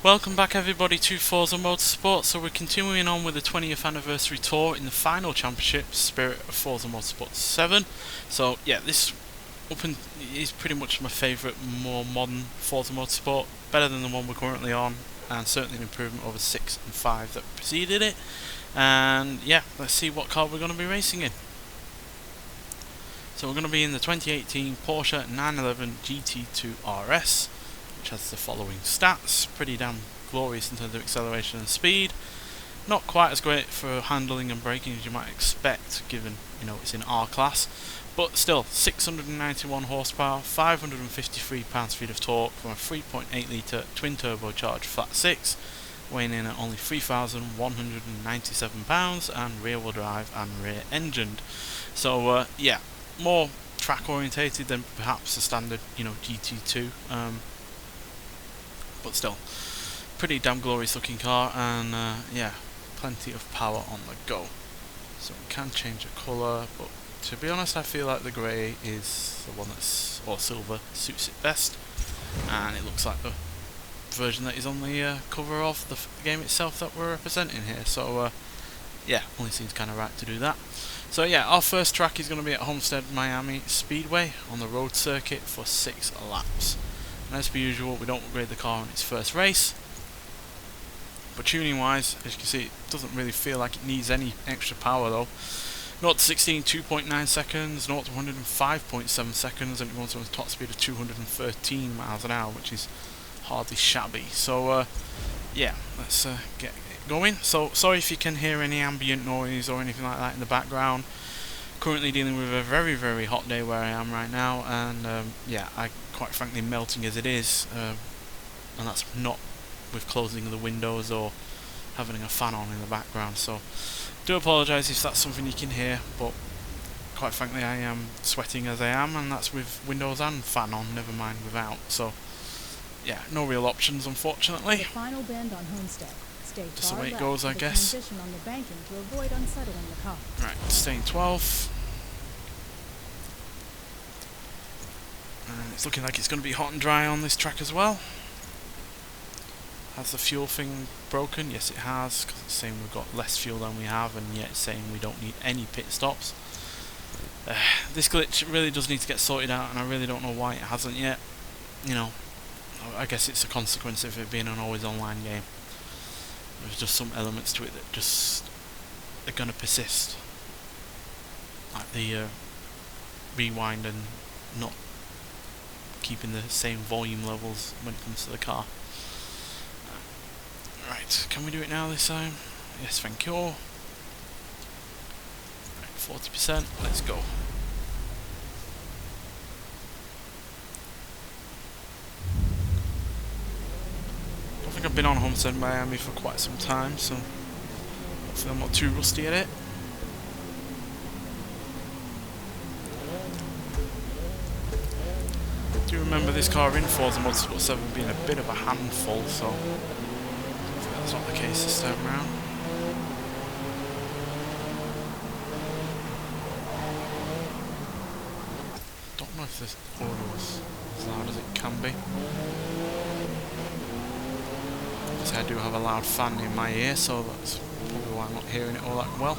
Welcome back everybody to Forza Motorsport. So we're continuing on with the 20th anniversary tour in the final championship, Spirit of Forza Motorsport 7. So yeah, this is pretty much my favourite, more modern Forza Motorsport, better than the one we're currently on, and certainly an improvement over 6 and 5 that preceded it. And yeah, let's see what car we're going to be racing in. So we're going to be in the 2018 Porsche 911 GT2 RS, which has the following stats. Pretty damn glorious in terms of acceleration and speed. Not quite as great for handling and braking as you might expect, given it's in R class, but still 691 horsepower, 553 pounds-feet of torque from a 3.8 litre twin turbocharged flat 6, weighing in at only 3,197 pounds, and rear-wheel drive and rear engined. So yeah, more track orientated than perhaps the standard GT2. But still, pretty damn glorious looking car, and yeah, plenty of power on the go. So we can change the colour, but to be honest I feel like the grey is the one that's, or silver, suits it best, and it looks like the version that is on the cover of the game itself that we're representing here. So yeah, only seems kind of right to do that. So yeah, our first track is going to be at Homestead-Miami Speedway on the road circuit for 6 laps. And as per usual, we don't upgrade the car on its first race, but tuning wise, as you can see, it doesn't really feel like it needs any extra power though. 0 to 16, 2.9 seconds, 0 to 105.7 seconds, and it goes to a top speed of 213 miles an hour, which is hardly shabby. So yeah, let's get going. So sorry if you can hear any ambient noise or anything like that in the background. Currently dealing with a very, very hot day where I am right now, and yeah, quite frankly melting as it is, and that's not with closing the windows or having a fan on in the background. So do apologise if that's something you can hear, but quite frankly I am sweating as I am, and that's with windows and fan on, never mind without. So yeah, no real options unfortunately. The final bend on Homestead. Stay just the far way it left goes, I the guess. transition on the banking to avoid unsettling the car. Right, staying 12. And it's looking like it's going to be hot and dry on this track as well. Has the fuel thing broken? Yes, it has, because it's saying we've got less fuel than we have, and yet it's saying we don't need any pit stops. This glitch really does need to get sorted out, and I really don't know why it hasn't yet. I guess it's a consequence of it being an always online game. There's just some elements to it that just are going to persist, like the rewind and not keeping the same volume levels when it comes to the car. Right, can we do it now this time? Yes, thank you. Right, 40%, let's go. I think I've been on Homestead-Miami for quite some time, so hopefully I'm not too rusty at it. I do remember this car in Forza Motorsport 7 being a bit of a handful, so hopefully that's not the case this time around. Don't know if this audio is as loud as it can be. I do have a loud fan in my ear, so that's probably why I'm not hearing it all that well.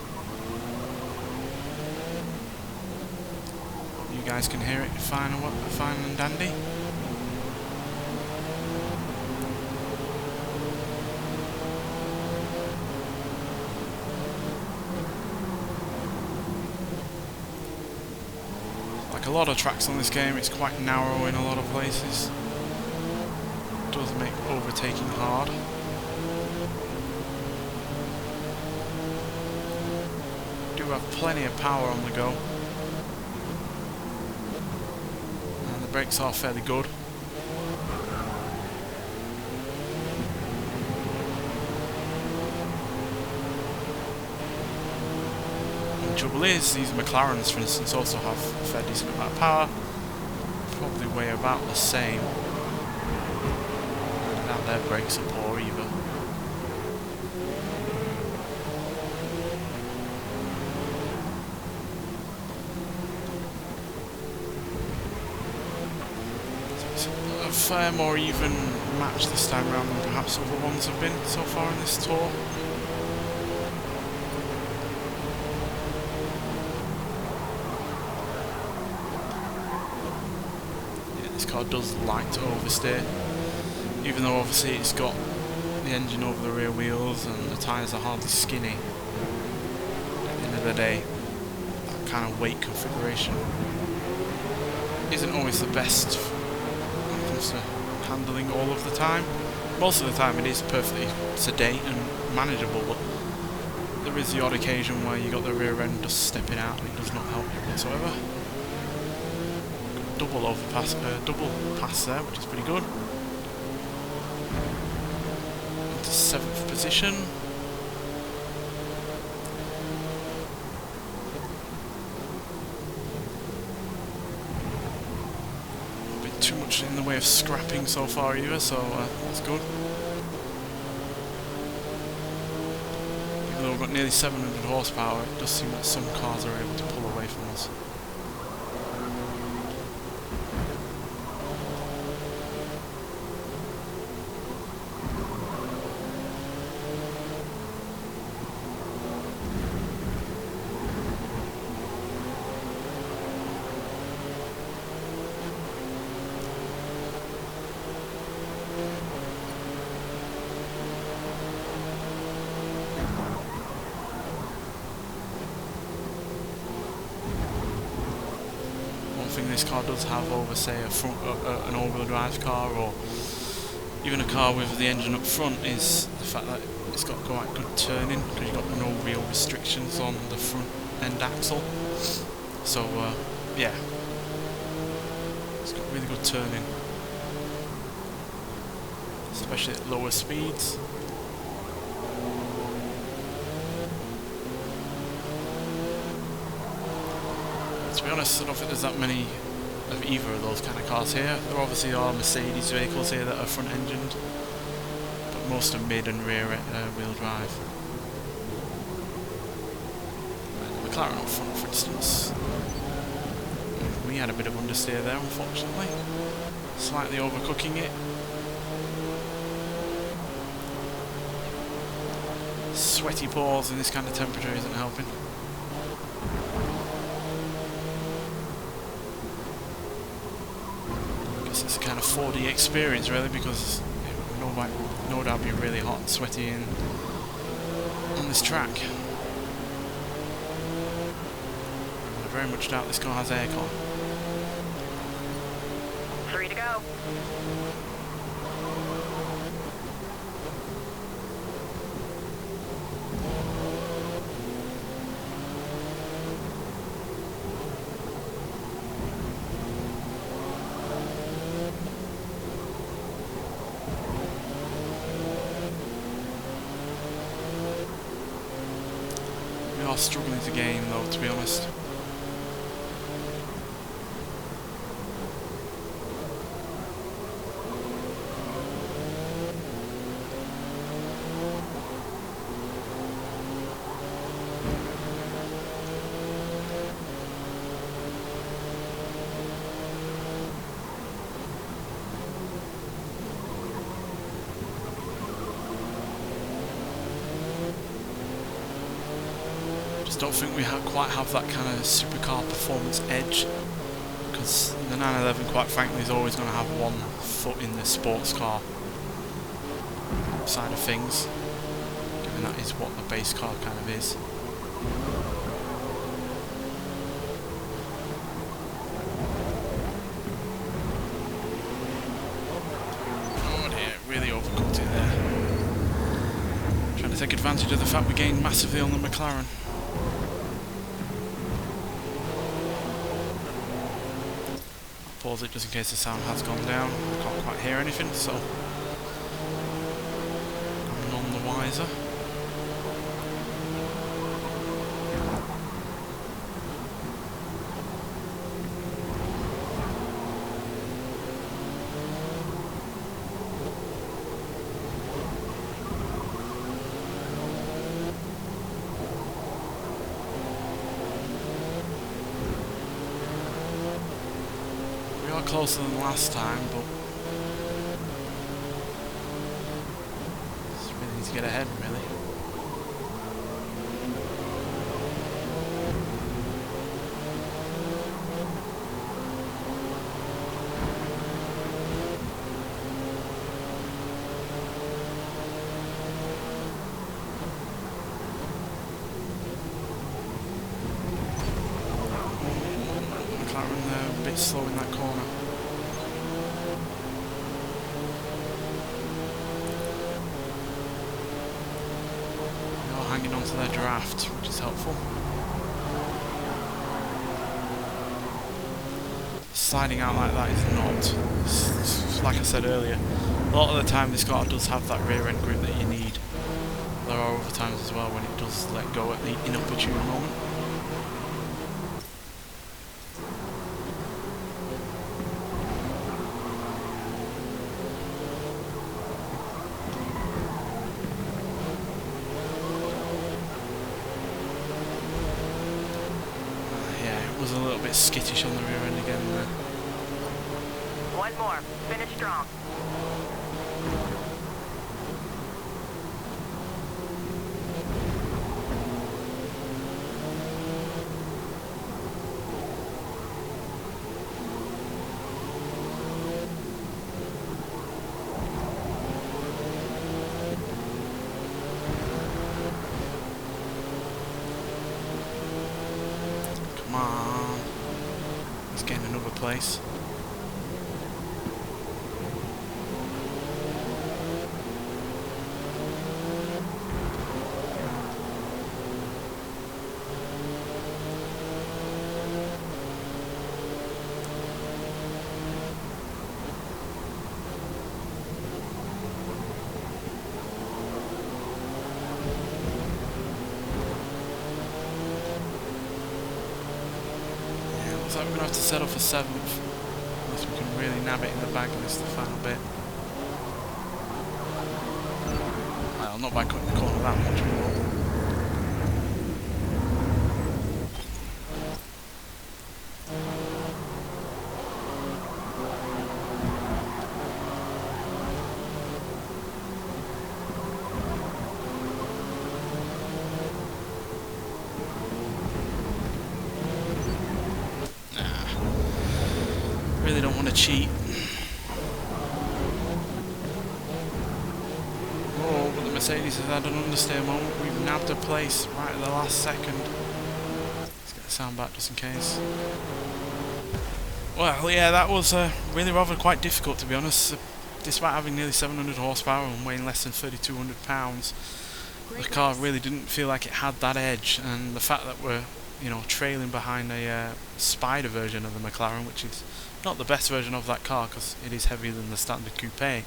You guys can hear it fine and dandy. Like a lot of tracks on this game, it's quite narrow in a lot of places. It does make overtaking hard. Have plenty of power on the go, and the brakes are fairly good. And the trouble is, these McLarens for instance also have a fair decent amount of power, probably weigh about the same. I doubt their brakes are poor either. Fair more even match this time around than perhaps other ones have been so far in this tour. Yeah, this car does like to oversteer, even though obviously it's got the engine over the rear wheels and the tyres are hardly skinny. At the end of the day, that kind of weight configuration isn't always the best when it comes to handling all of the time. Most of the time it is perfectly sedate and manageable, but there is the odd occasion where you got the rear end just stepping out and it does not help you whatsoever. Double pass there, which is pretty good. Into 7th position. Too much in the way of scrapping so far either, so that's good. Even though we've got nearly 700 horsepower, it does seem that some cars are able to pull away from us. This car does have over, say, an all-wheel drive car, or even a car with the engine up front, is the fact that it's got quite good turning, because you've got no real restrictions on the front end axle. So yeah, it's got really good turning, especially at lower speeds. To be honest, I don't think there's that many of either of those kind of cars here. There obviously are Mercedes vehicles here that are front engined, but most are mid and rear wheel drive. The McLaren up front, for instance, we had a bit of understeer there, unfortunately. Slightly overcooking it. Sweaty paws in this kind of temperature isn't helping. It's a kind of 4D experience really, because it will no doubt be really hot and sweaty on this track. I very much doubt this car has aircon. 3 to go. Struggling to gain though, to be honest. Don't think we quite have that kind of supercar performance edge, because the 911, quite frankly, is always going to have one foot in the sports car side of things, given that is what the base car kind of is. Oh dear, really overcooked it there. Trying to take advantage of the fact we gained massively on the McLaren. Pause it just in case the sound has gone down. I can't quite hear anything, so I'm none the wiser. Closer than last time, but to get ahead, really. McLaren there, a bit slow in that corner. Hanging onto their draft, which is helpful. Sliding out like that is not. It's like I said earlier, a lot of the time this car does have that rear end grip that you need. There are other times as well when it does let go at the inopportune moment. Was a little bit skittish on the rear end again there. One more. Finish strong. Come on. Let's get in another place. Looks like we're going to have to settle for 7th, unless we can really nab it in the bag and this is the final bit. Well, not by cutting the corner that much, we will. Really don't want to cheat. Oh, but the Mercedes has had an understeer moment. We've nabbed a place right at the last second. Let's get the sound back just in case. Well, yeah, that was really rather quite difficult, to be honest. Despite having nearly 700 horsepower and weighing less than 3,200 pounds, the car really didn't feel like it had that edge. And the fact that we're, you know, trailing behind a Spider version of the McLaren, which is not the best version of that car because it is heavier than the standard coupe,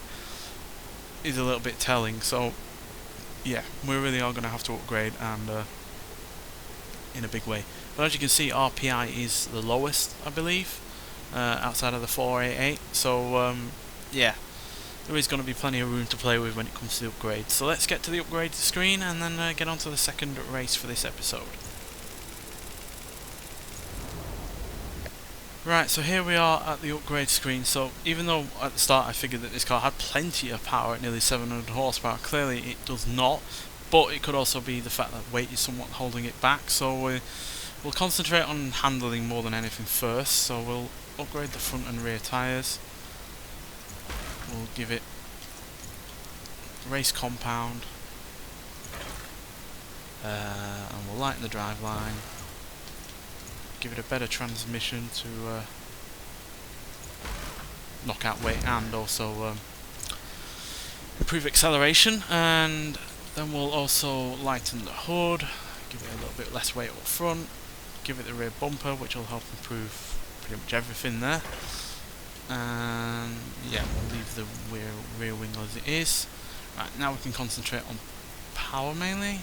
is a little bit telling. So yeah, we really are going to have to upgrade, and in a big way. But as you can see, RPI is the lowest, I believe, outside of the 488. So yeah, there is going to be plenty of room to play with when it comes to the upgrades. So let's get to the upgrade screen and then get on to the second race for this episode. Right, so here we are at the upgrade screen. So even though at the start I figured that this car had plenty of power at nearly 700 horsepower, clearly it does not. But it could also be the fact that weight is somewhat holding it back. So we'll concentrate on handling more than anything first. So we'll upgrade the front and rear tyres. We'll give it race compound, and we'll lighten the driveline. Give it a better transmission to knock out weight and also improve acceleration, and then we'll also lighten the hood, give it a little bit less weight up front, give it the rear bumper, which will help improve pretty much everything there, and yeah, we'll leave the rear wing as it is. Right, now we can concentrate on power mainly.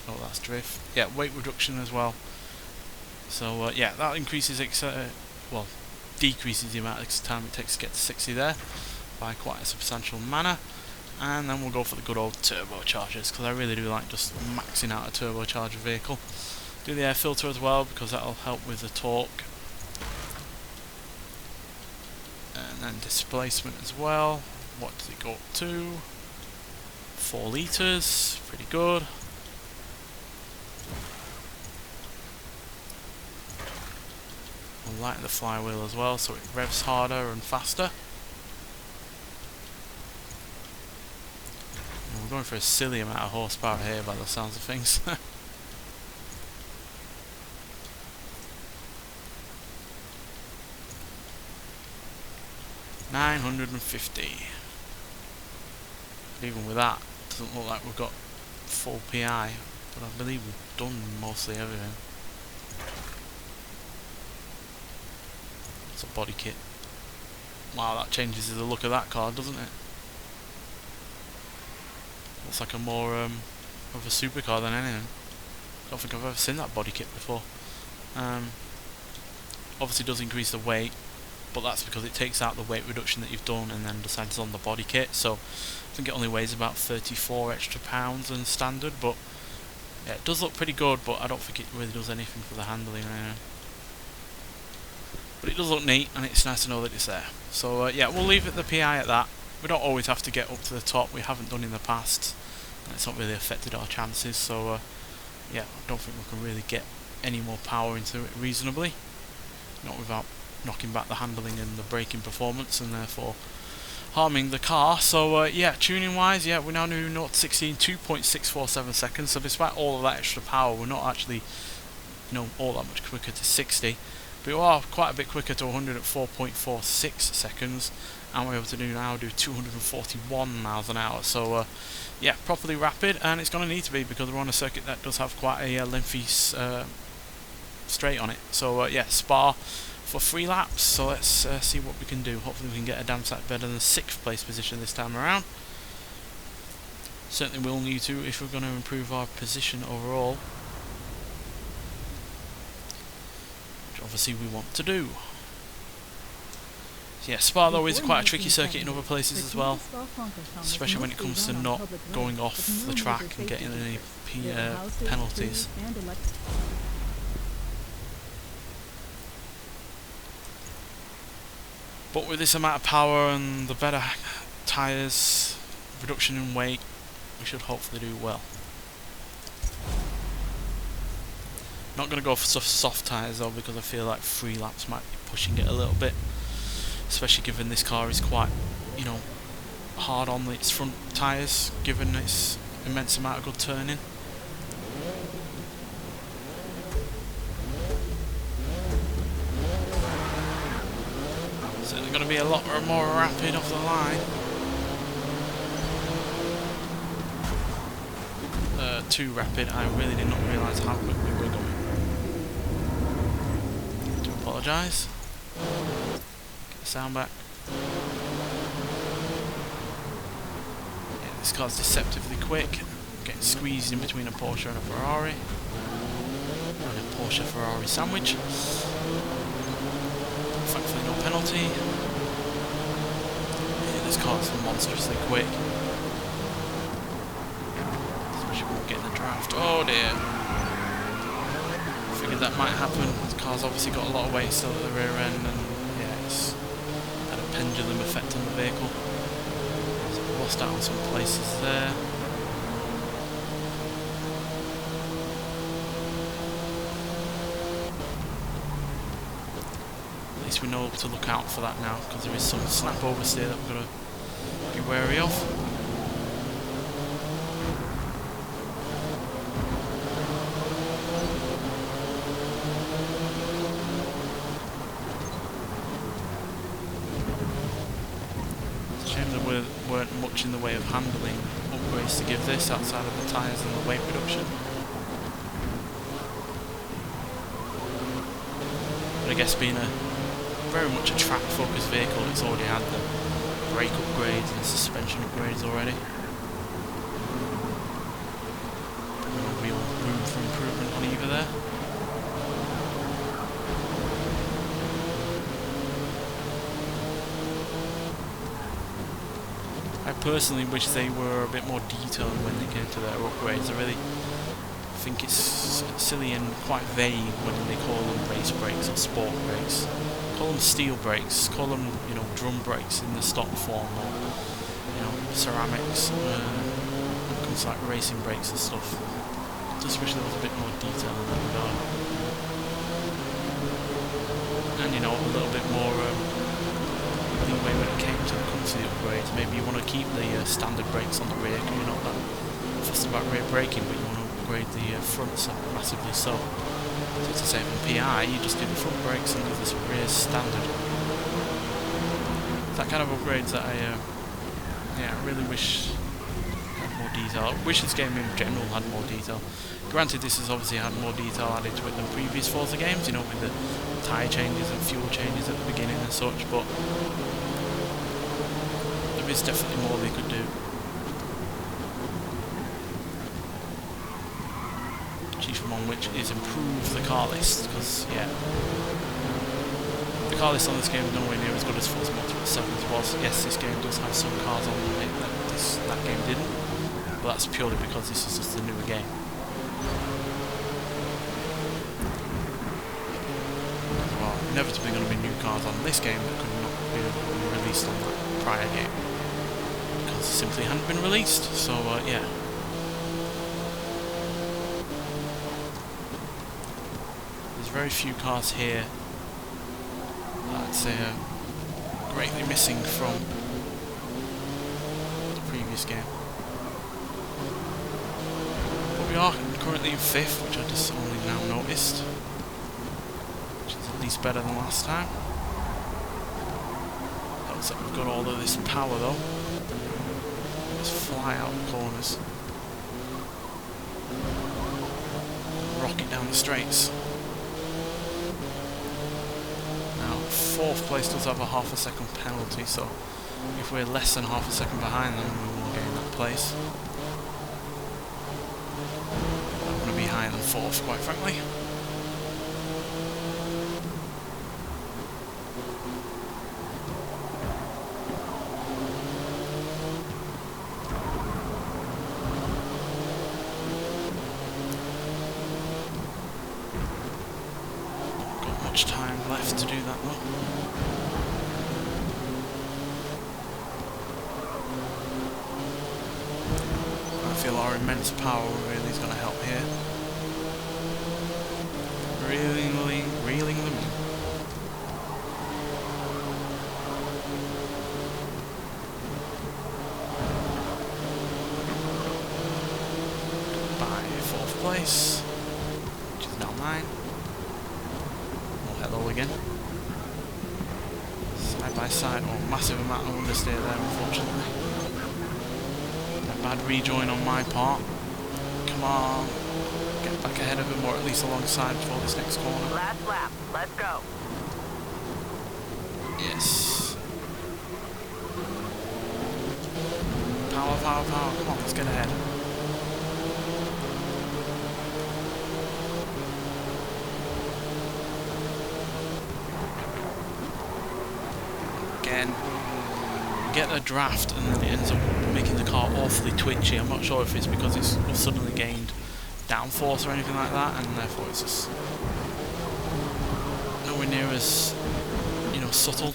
Oh, that's drift. Yeah, weight reduction as well. So yeah, that increases, decreases the amount of time it takes to get to 60 there by quite a substantial manner. And then we'll go for the good old turbochargers, because I really do like just maxing out a turbocharger vehicle. Do the air filter as well, because that'll help with the torque. And then displacement as well. What does it go up to? 4 litres, pretty good. We'll lighten the flywheel as well so it revs harder and faster. And we're going for a silly amount of horsepower here by the sounds of things. 950. Even with that, it doesn't look like we've got full PI, but I believe we've done mostly everything. It's a body kit. Wow, that changes the look of that car, doesn't it? Looks like a more of a supercar than anything. I don't think I've ever seen that body kit before. Obviously does increase the weight, but that's because it takes out the weight reduction that you've done and then decides on the body kit. So I think it only weighs about 34 extra pounds than standard, but yeah, it does look pretty good, but I don't think it really does anything for the handling or anything. But it does look neat, and it's nice to know that it's there. So yeah, we'll leave it the PI at that. We don't always have to get up to the top. We haven't done in the past, and it's not really affected our chances. So yeah, I don't think we can really get any more power into it reasonably, not without knocking back the handling and the braking performance, and therefore harming the car. So yeah, tuning wise, yeah, we're now doing 0 to 60 in 2.647 seconds. So despite all of that extra power, we're not actually, all that much quicker to 60. But we are quite a bit quicker to 100 at 4.46 seconds, and we're able to now do 241 miles an hour. So yeah, properly rapid, and it's going to need to be because we're on a circuit that does have quite a lengthy straight on it. So yeah, Spa for 3 laps. So let's see what we can do. Hopefully we can get a damn sight better than 6th place position this time around. Certainly we'll need to if we're going to improve our position overall, which obviously we want to do. So yeah, Spa though is quite a tricky circuit in other places as well, especially when it comes to not going off the track and getting any penalties. But with this amount of power and the better tyres, reduction in weight, we should hopefully do well. Not going to go for soft tyres though, because I feel like 3 laps might be pushing it a little bit, especially given this car is quite, hard on its front tyres, given its immense amount of good turning. Certainly going to be a lot more rapid off the line. Too rapid. I really did not realise how quickly we're going. I do apologise. Get the sound back. Yeah, this car's deceptively quick. Getting squeezed in between a Porsche and a Ferrari. And a Porsche Ferrari sandwich. Thankfully no penalty. Yeah, this car's monstrously quick. Especially when we're getting the draft. Oh dear. Figured that might happen. This car's obviously got a lot of weight still at the rear end, and yeah, it's had a pendulum effect on the vehicle. So we lost out on some places there. We know to look out for that now, because there is some snap oversteer that we've got to be wary of. It's a shame there weren't much in the way of handling upgrades to give this outside of the tyres and the weight reduction. But I guess being very much a track-focused vehicle, it's already had the brake upgrades and suspension upgrades already. No real room for improvement on either there. I personally wish they were a bit more detailed when they came to their upgrades. I really think it's silly and quite vague when they call them race brakes or sport brakes. Call them steel brakes, call them, drum brakes in the stock form, or, ceramics. comes to like racing brakes and stuff. Just wish there was a bit more detail in that regard. And you know, a little bit more leeway when it came to the upgrades. Maybe you want to keep the standard brakes on the rear because you're not that fussed about rear braking, but you want to upgrade the fronts massively so. So to save on PI, you just do the front brakes and do this rear standard. That kind of upgrades that I really wish had more detail. I wish this game in general had more detail. Granted, this has obviously had more detail added to it than previous Forza games, you know, with the tyre changes and fuel changes at the beginning and such, but there is definitely more they could do. Chief among which is improve the car list, because, yeah, the car list on this game is nowhere near as good as Forza Motorsport 7's was. Yes, this game does have some cars on it that game didn't, but that's purely because this is just a newer game. Well, inevitably going to be new cars on this game that could not be released on that prior game, because it simply hadn't been released, so yeah. There's very few cars here that I'd say are greatly missing from the previous game. But we are currently in 5th, which I just only now noticed, which is at least better than last time. Looks like we've got all of this power though. Just fly out the corners. Rocket down the straights. 4th place does have a half a second penalty, so if we're less than half a second behind them, we will gain that place. I want to be higher than 4th, quite frankly. Got much time left to do that though. I feel our immense power really is going to help here. Reeling them in. By 4th place, which is now mine. Oh, hello again. Side by side, oh, massive amount of understeer there, unfortunately. A bad rejoin on my part. Come on, get back ahead of him, or at least alongside before this next corner. Last lap. Let's go. Yes. Power, power, power. Come on, let's get ahead. Again, get a draft and then it ends up making the car awfully twitchy. I'm not sure if it's because it's suddenly gained downforce or anything like that, and therefore it's just nowhere near as, you know, subtle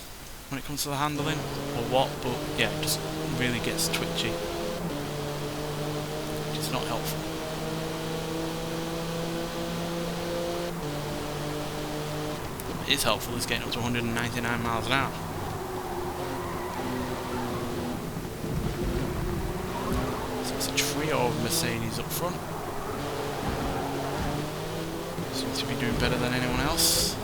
when it comes to the handling or what, but yeah, it just really gets twitchy, which is not helpful. What is helpful is getting up to 199 miles an hour. So it's a trio of Mercedes up front. Seems to be doing better than anyone else.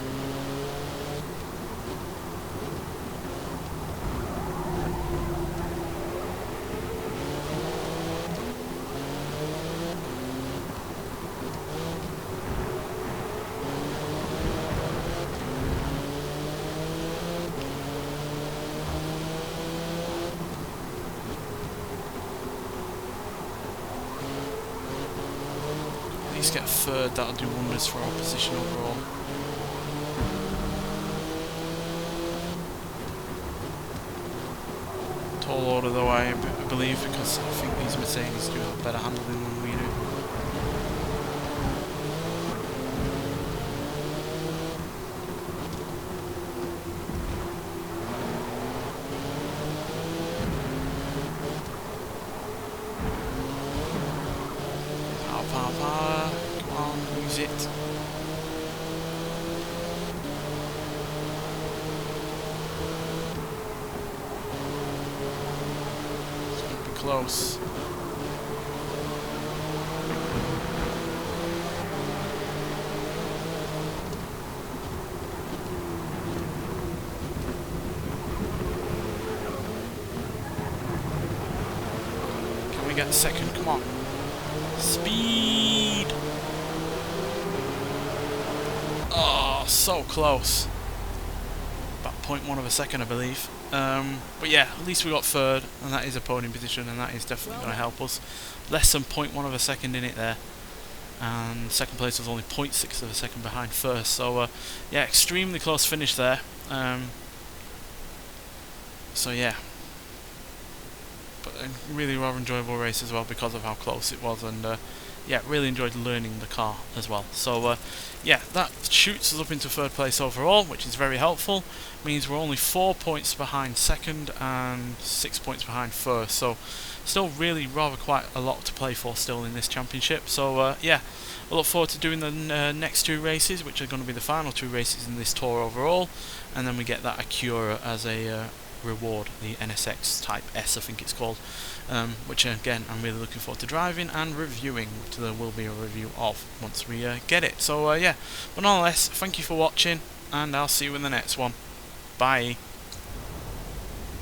Get a third, that'll do wonders for our position overall. Tall order though, I believe, because I think these Mercedes do have better handling than we do. power, power. Come on, use it. It's going to be close. Can we get a second? Come on. Speed! Oh, so close. About 0.1 of a second, I believe. But yeah, at least we got third, and that is a podium position, and that is definitely going to help us. Less than 0.1 of a second in it there. And second place was only 0.6 of a second behind first. So yeah, extremely close finish there. So yeah. But a really rather enjoyable race as well because of how close it was, and yeah, really enjoyed learning the car as well. So yeah, that shoots us up into third place overall, which is very helpful. Means we're only 4 points behind second and 6 points behind first, so still really rather quite a lot to play for still in this championship. So yeah, I look forward to doing the next two races, which are going to be the final two races in this tour overall, and then we get that Acura as a reward, the NSX Type S I think it's called, which again I'm really looking forward to driving and reviewing, which there will be a review of once we get it. So yeah, but nonetheless, thank you for watching, and I'll see you in the next one. Bye.